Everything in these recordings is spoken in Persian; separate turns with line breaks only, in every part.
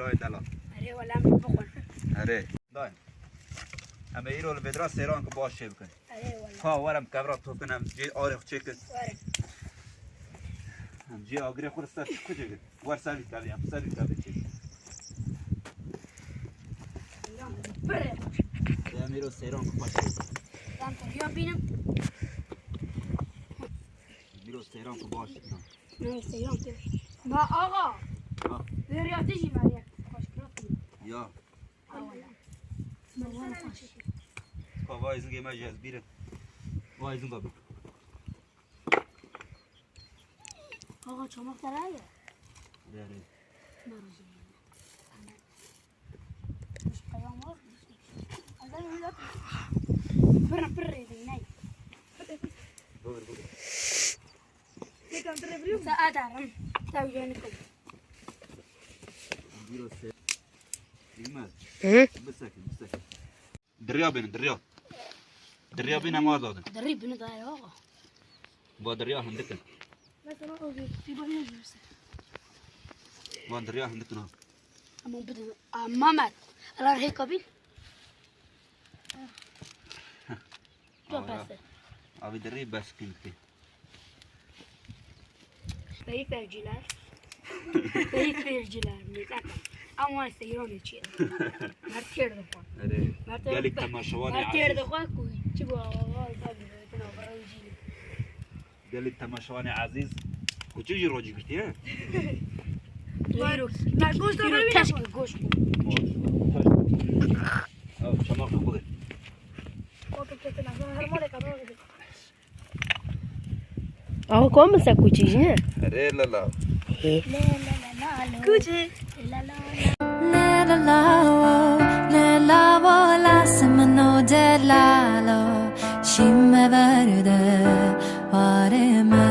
برای دلال
اره ولی هم بخون
اره دایم اما ایرو البدرا سیران که باشه بکن
اره ولی
خواه ورم کبرا تو کنم جی آرخ چکن
واره
هم جی آگری خور سر کجا گد ور سرویس کردی هم سرویس کردی چی
بره
هم ایرو سیران که باشه
دام تو یا بینم
ایرو سیران که باشه
نه سیران که ما آقا ریاضی مریه خوش کرد
یا
اولا خوش
خواه وایزن که مجاز بیرم وایزن بابا
آقا چماق داره
داره
مروزی مش قیام وقت هذا هو بر نه
بابر بابر
لكن تربلو سأدارم تاوجانكم
ایرو سیران ایمال بسکن دریا بین دریا بین ما دادن
دريب بنو داير آقا
با دریا هم دکن
مثلا آقا في بالي جوسه
با دریا هم دکن ها
اما بدن مامات الان هيك قبيل جو بس
آبی دری بس کنی
هيك الجلال هيك الجلال ميزان اما سيروني شيء مرتير دفع
اره گلی تماشوانی
مرتير
عزیز
دفع كوي تبغى والله تبغى براوجي
گلی تماشوانی عزیز کجایی روزی گرفتی ها
غيرو لا جوش ده تشكي جوش
آه شما خوبه
آقا کام مسا کوچیش نه
اره لالا
کوچه
La la la la la la semano delalo shimme verde varema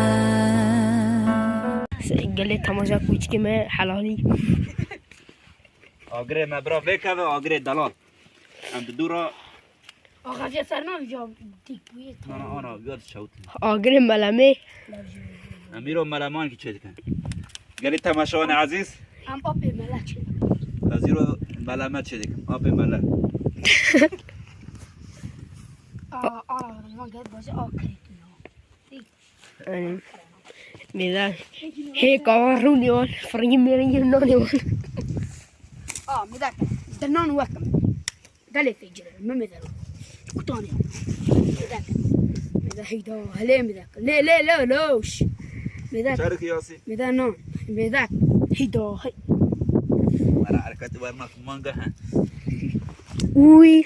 قال تماشا کوچ که من حلالی
آگره مبرا بکوه آگره دلال هم دورا
آقا چه سرنا جا دیک بویه
نه آنا بیاد شوت
آگر ملمه
امیرو ملمان کی چه دکن گلی تماشوانی عزیز
هم آب ملک
از ایرو ملمت چه دکن آب ملک
ما قد باشه آکری کنه میدن هیک آورونی وان فریم میریم نانی وان میدن دنان وکم دلی فیجر میدن کتانی میدن هیدا هلی میدن لا لوش میدن
شارك ياسي
میدن نان میدن هیدا هی
ورا حركات ورما مانجا
وی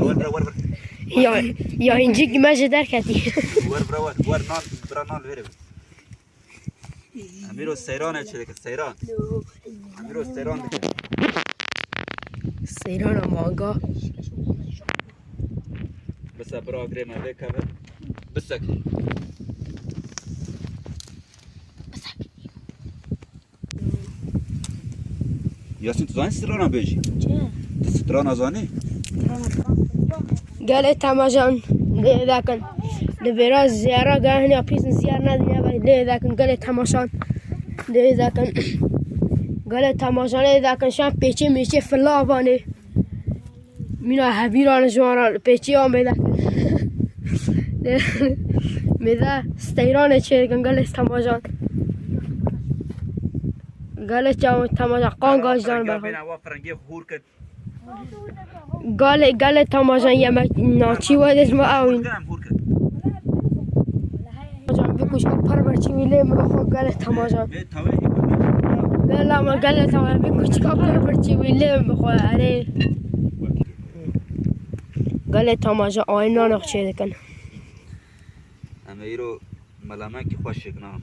ور
یا اینجی که مجه در کتی
ور نال برانال ويرب اميرو سيران چه دك سيران اميرو سيران دك
سیران مانگا
بس برا گريما بكبر بسك ياسين تزاني سترانا بيجي
چه؟
سترانا زاني
قال تماجان لذاكن لبراز زيارة قال هنا بيسن زيارة نادي لذاكن قال تماشان لذاكن قال تماشان لذاكن شان بيچه ميچه فلافاني مينا هبيران جوانا بيچه آم لذاكن ميدا ستيران چه قال تماجان قال تماجان قان قاش جان بخون قال تماشان يما ناچي ودش ما اوين تماشان بكوش پر برچي ويله مخو قال تماشان لا ما قال تماشان بكوش پر برچي ويله مخو اري قال تماشان آينا نخشي دكن
اميرو ملامه کی خوش کنم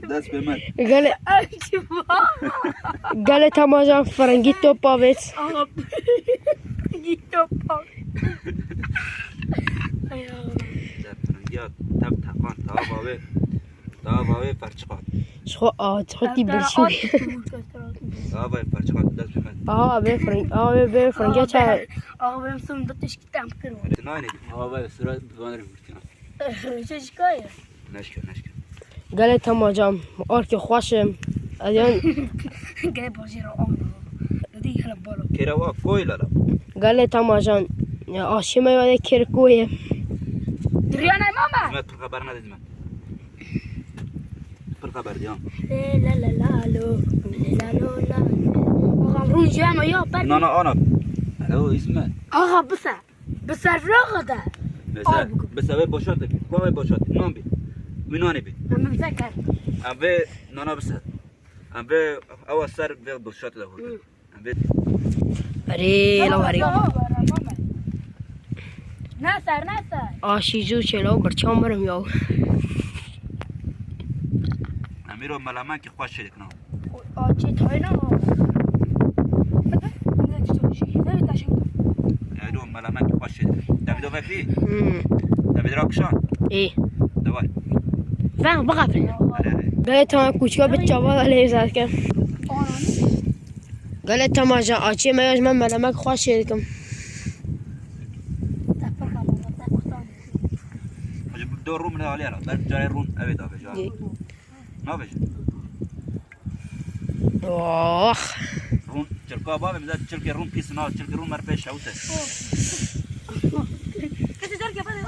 دست به من
قال تماشان فرنگی توپا بیت فرنگی توپا
فرنگی تب تقان تا باوی پرچقان
شو خودی برشی
آبای پرچم دست بخیر.
بفرنگ چه
آقا بریم سوم دو تشکیلم کنم
نه آبای سرعت بگذاریم می‌کنم.
چه شکایه
نشکر.
گله تماجم آرک خوشم ادیان
گه بازی رو آن دی هلا بالا
کروا کویلا.
گله تماجم آشی میاد کرکوی
دریانه ماما
اسمت پر خبر ندید من. پر خبر دیام.
لا لا لا لو لا لا لا آقا رون جامع یا بر
نه آنا. الو اسمت.
آقا بسر فراغ ده
بسبب باشات کی؟ کوای باشات نام بی. وینانی بی.
من متذكر
ابي نانا بس ابي اول سر في باشات له. ابي
اری لواری
ناصر
آشی جو چلو برچام برم یاو
اميرو ملامان کی خوش شدک نه.
آچی تاینا
اميرو ملامان کی خوش شدک. دبیدو فی. دبید راکشان.
ای
دوای.
فهم بقفل گله تمام کوچکا به چاوا علیه زد کن گله تماجا آچی میاد من ملامک خوش شدکم
دو روم نه علیه را. در جای روم ابی داغ جای. نه بچه.
آخ
روم چرکا بابه میذاره چرک روم پیس نه چرک روم مرپش شوته.
کسی دار که بده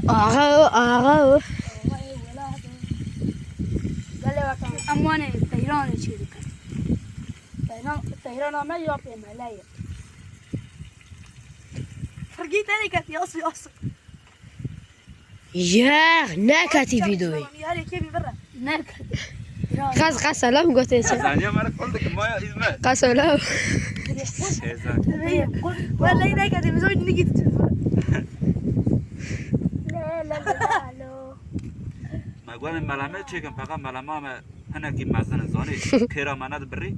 آقا
آقا
اموانه تهران چی دکن تهران هم نه یا پی ملایه فرقی تانی کتی آسو
یخ نکتی ویدیوی
یاری کی بیبره نکتی
قص سلام گفته چه
ثانیه مرا قلت که مایا اسمت.
قص سلام
ولا نکتی بزوج نگید لا
ما قلنا ملامه چیکم فقط ملامه ما هنر کی مزن زانی کرا ماند بری.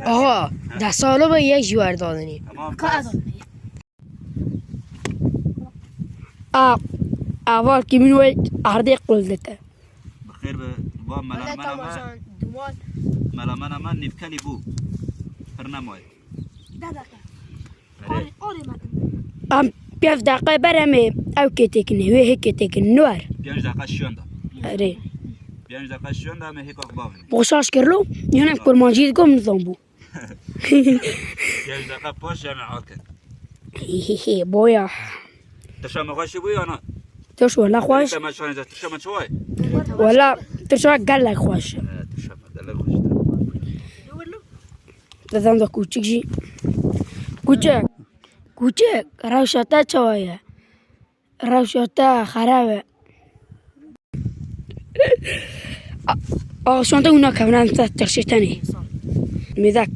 آقا ده سالو با یک جوار دادنی
تمام.
اول که منوی عرضه قلدته
بخیر به با ملامه ما نفکلی بو. پر نمای.
ام 5 دقیقه برمه او که تکنه و هی که تکنه نوار
5 دقیقه شونده.
اره
5 دقیقه شونده همه هیچ اخبار نی.
بخشاش کرلو یعنی کرمانجی گم نظام بو
5 دقیقه پاش همه عاکن.
هی بایا
تشام خوشی بو یا نه؟
توش ولا خوش
تماشا نجات تشام چوای.
ولا توش گله خوش
تشام دل خوش.
دادم دا کوچک جی کوچک روشتا چوایه روشتا خرابه آقا شونده اونا کمران ترشیتنی میدک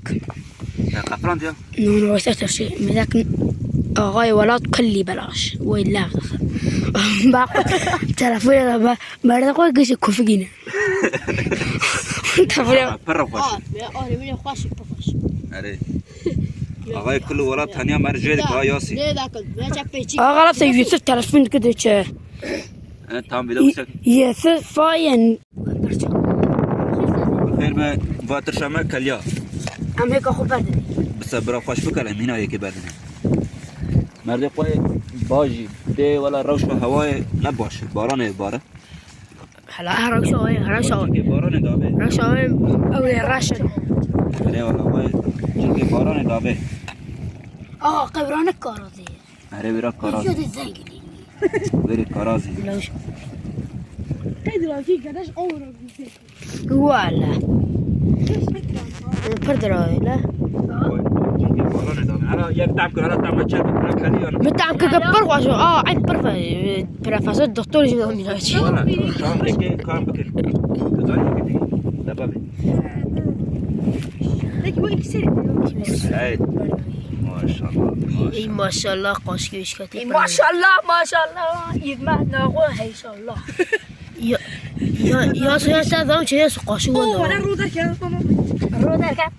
قفران دیا.
نونو واسه ترشی میدک آقای ولاد کلی بلاش وای لاف دخل باقي تلفوني انا مرة قوي قش كوفينا تلفوني
پر خوش.
آره میره خوش بخوش
آره. آقای کل ولاد تنیا مرجع که یاسی.
آقا رفت یوسف تلفن کده چه
تام ویدیو بسک.
یوسف فاین
بخیر به واتر شما کلیا.
هم هیک خوب بردنی
بس برا خوش بکله مینا یکی بردنی. مرد قوی باجی ده ولا روش و هوای نباشه باران باره.
هلا هرشوي
که باران دابه.
هرشوي اول راشد
نه ولا قوی که باران دابه.
قبرانك كارازي
اره برا کاراز.
شو الزنقلي
بری کارازی.
هيدي لو في قداش عمرك
ولا پردرای لا
که باران دابه. حالا یک تام کنه حالا تام چه برا کلیان.
متعب كبر واشو عند برفا بروفيسور دكتور جي ميناجي
ولا شام که کام بکن. کجایی که دبابه.
ليك بقولك سير
سعید.
ما شاء الله قاشكيش كتير
ما شاء الله يدمعنا غوها ان شاء الله
يا سياسة ذا وش يسوق قاشو ولا
رودك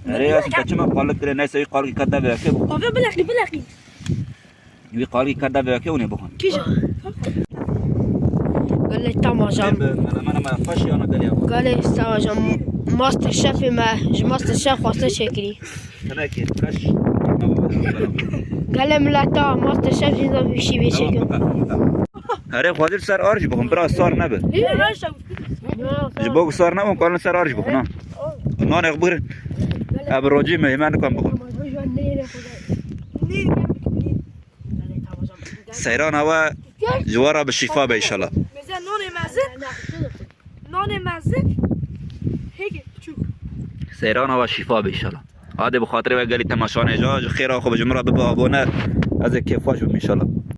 اره یاسی بچه ما قالب کنه نه سعی قالی کرده به که بخون.
بلقي
یوی قالی کرده به که اونه بخون.
كيجا
قال تماشا
من خوشی آنها گلی آقا
قال سواجا ماستر شيف ما ماستر شيف واسه شكري
تناکی کش
قال ملاتا ماستر شيف جدا بشي بيشكل
هره خواهدیر سر آرش بخون برا سار نبه جباگ سار نبه کارن سر آرش بخون نان اقبرن اب راجی مهمان کن بخون سیران هوا جوارا به شفا به ایشالا
نان مزه هیگه چوک
سیران هوا شفا به ایشالا عاده بخاطر و گلی تماشانه جا خیره خوب جمعه به بابونه از کیفاش بم ایشالا